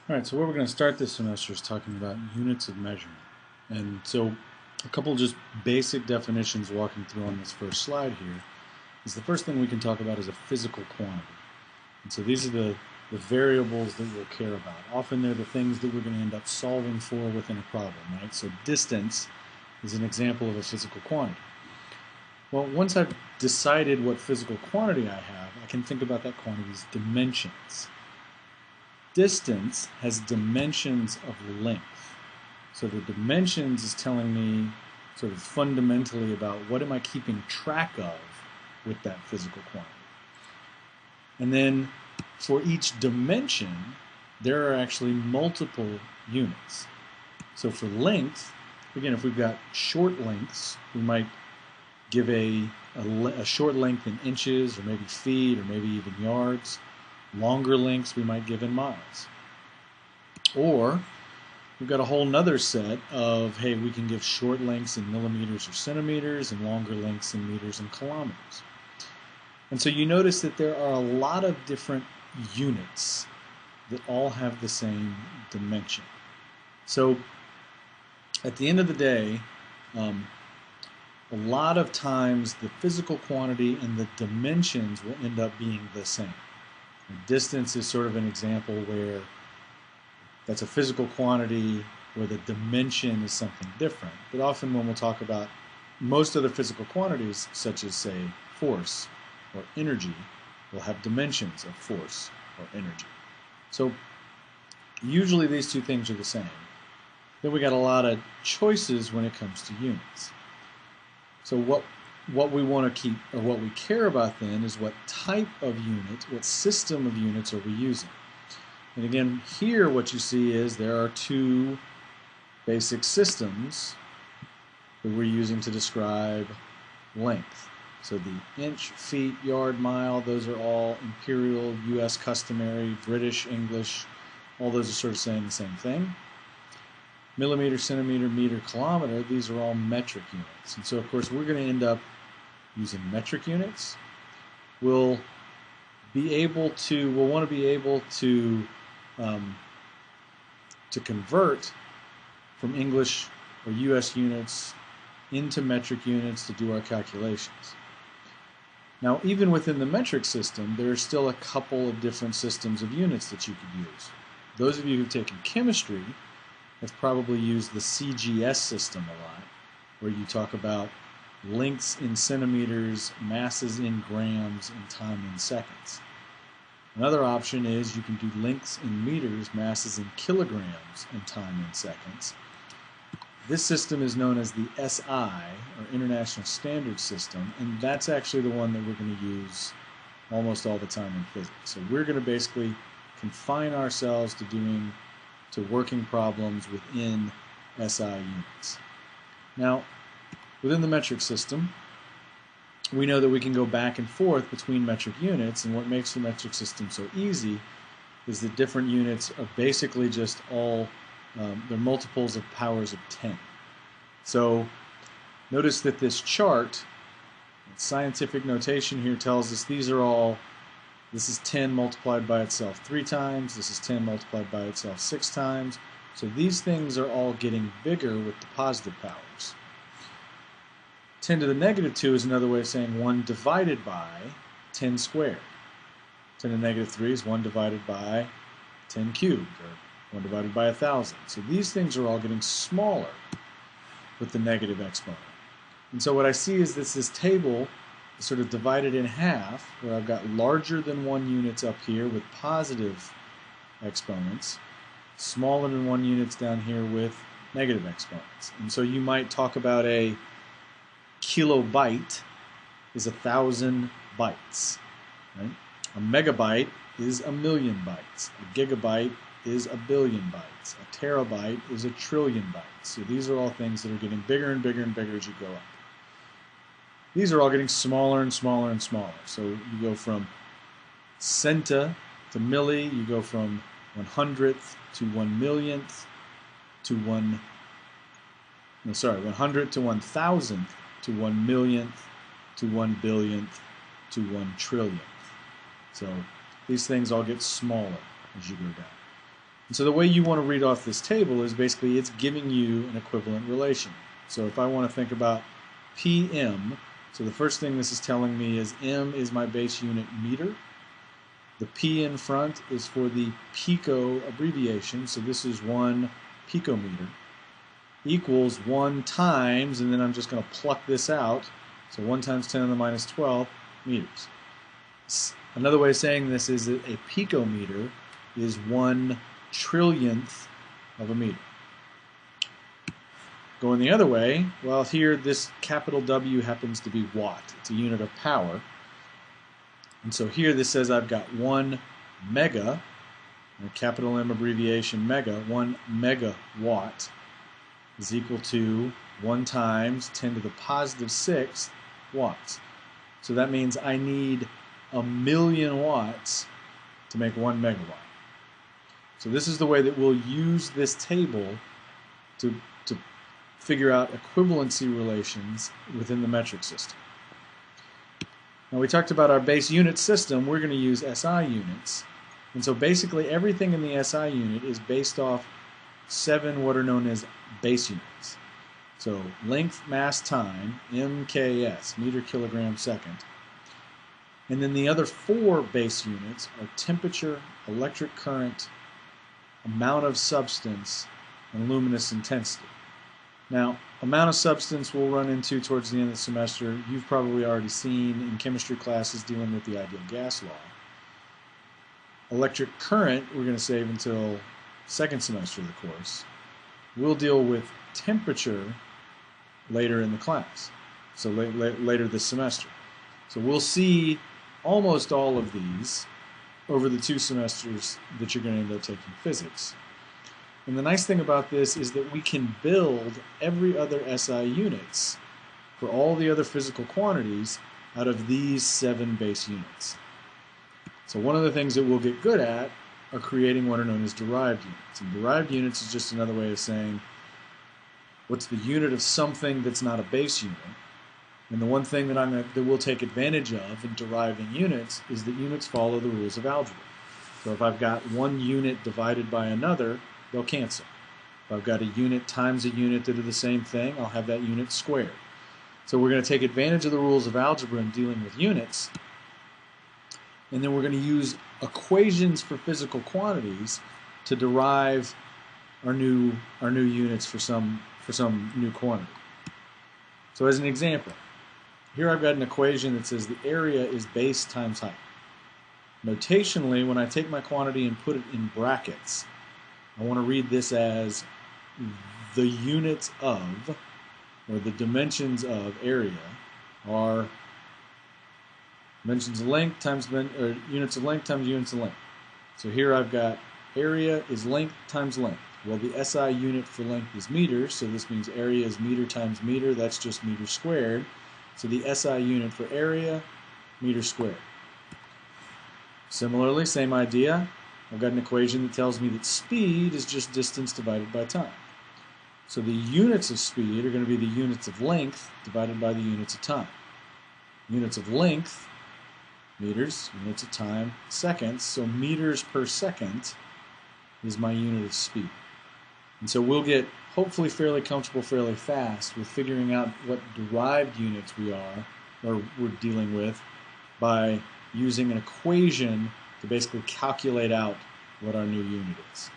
All right, so where we're going to start this semester is talking about units of measurement. And so a couple just basic definitions walking through on this first slide here is the first thing we can talk about is a physical quantity. And so these are the variables that we'll care about. Often they're the things that we're going to end up solving for within a problem, right? So distance is an example of a physical quantity. Well, once I've decided what physical quantity I have, I can think about that quantity's dimensions. Distance has dimensions of length. So the dimensions is telling me sort of fundamentally about what am I keeping track of with that physical quantity. And then for each dimension, there are actually multiple units. So for length, again, if we've got short lengths, we might give a short length in inches or maybe feet or maybe even yards. Longer lengths we might give in miles. Or we've got a whole nother set of, hey, we can give short lengths in millimeters or centimeters and longer lengths in meters and kilometers. And so you notice that there are a lot of different units that all have the same dimension. So at the end of the day, a lot of times the physical quantity and the dimensions will end up being the same. Distance is sort of an example where that's a physical quantity where the dimension is something different. But often when we'll talk about most other physical quantities, such as, say, force or energy, will have dimensions of force or energy. So usually these two things are the same. Then we got a lot of choices when it comes to units. So what we want to keep, or what we care about then, is what type of unit, what system of units are we using. And again, here what you see is there are two basic systems that we're using to describe length. So the inch, feet, yard, mile, those are all imperial, US customary, British, English, all those are sort of saying the same thing. Millimeter, centimeter, meter, kilometer, these are all metric units. And so of course we're going to end up using metric units. We'll want to be able to convert from English or US units into metric units to do our calculations. Now, even within the metric system, there are still a couple of different systems of units that you could use. Those of you who've taken chemistry have probably used the CGS system a lot, where you talk about lengths in centimeters, masses in grams, and time in seconds. Another option is you can do lengths in meters, masses in kilograms, and time in seconds. This system is known as the SI, or International Standard System, and that's actually the one that we're going to use almost all the time in physics. So we're going to basically confine ourselves to working problems within SI units. Now, within the metric system, we know that we can go back and forth between metric units, and what makes the metric system so easy is that different units are basically just all, they're multiples of powers of 10. So notice that this chart, scientific notation here tells us this is 10 multiplied by itself 3 times, this is 10 multiplied by itself 6 times. So these things are all getting bigger with the positive powers. 10 to the negative 2 is another way of saying 1 divided by 10 squared. 10 to the negative 3 is 1 divided by 10 cubed, or 1 divided by 1,000. So these things are all getting smaller with the negative exponent. And so what I see is this table is sort of divided in half, where I've got larger than 1 units up here with positive exponents, smaller than 1 units down here with negative exponents. And so you might talk about a kilobyte is 1,000 bytes. Right? A megabyte is 1,000,000 bytes. A gigabyte is 1,000,000,000 bytes. A terabyte is 1,000,000,000,000 bytes. So these are all things that are getting bigger and bigger and bigger as you go up. These are all getting smaller and smaller and smaller. So you go from centa to milli, you go from 100th to 1,000,000th to 100 to 1,000th to 1,000,000th to 1,000,000,000th to 1,000,000,000,000th. So these things all get smaller as you go down. And so the way you want to read off this table is basically it's giving you an equivalent relation. So if I want to think about PM, so the first thing this is telling me is M is my base unit meter. The P in front is for the pico abbreviation, so this is 1 picometer, equals 1 times, and then I'm just going to pluck this out, so 1 times 10 to the minus 12 meters. Another way of saying this is that a picometer is 1 trillionth of a meter. Going the other way, well, here this capital W happens to be watt. It's a unit of power. And so here this says I've got 1 mega, a capital M abbreviation mega, 1 megawatt is equal to 1 times 10 to the positive 6 watts. So that means I need 1,000,000 watts to make 1 megawatt. So this is the way that we'll use this table to figure out equivalency relations within the metric system. Now we talked about our base unit system. We're going to use SI units. And so basically everything in the SI unit is based off 7 what are known as base units. So length, mass, time, MKS, meter, kilogram, second. And then the other 4 base units are temperature, electric current, amount of substance, and luminous intensity. Now, amount of substance we'll run into towards the end of the semester. You've probably already seen in chemistry classes dealing with the ideal gas law. Electric current we're going to save until second semester of the course. We'll deal with temperature later in the class, so later this semester. So we'll see almost all of these over the 2 semesters that you're going to end up taking physics. And the nice thing about this is that we can build every other SI units for all the other physical quantities out of these 7 base units. So one of the things that we'll get good at are creating what are known as derived units. And derived units is just another way of saying what's the unit of something that's not a base unit. And the one thing that we'll take advantage of in deriving units is that units follow the rules of algebra. So if I've got one unit divided by another, they'll cancel. If I've got a unit times a unit that are the same thing, I'll have that unit squared. So we're going to take advantage of the rules of algebra in dealing with units, and then we're going to use equations for physical quantities to derive our new units for some new quantity. So as an example, here I've got an equation that says the area is base times height. Notationally, when I take my quantity and put it in brackets, I want to read this as the units of, or the dimensions of area are dimensions of length times, or units of length times units of length. So here I've got area is length times length. Well, the SI unit for length is meters, so this means area is meter times meter. That's just meter squared. So the SI unit for area, meter squared. Similarly, same idea. I've got an equation that tells me that speed is just distance divided by time. So the units of speed are going to be the units of length divided by the units of time. Units of length, meters, units of time, seconds. So meters per second is my unit of speed. And so we'll get hopefully fairly comfortable fairly fast with figuring out what derived units we are, or we're dealing with, by using an equation to basically calculate out what our new unit is.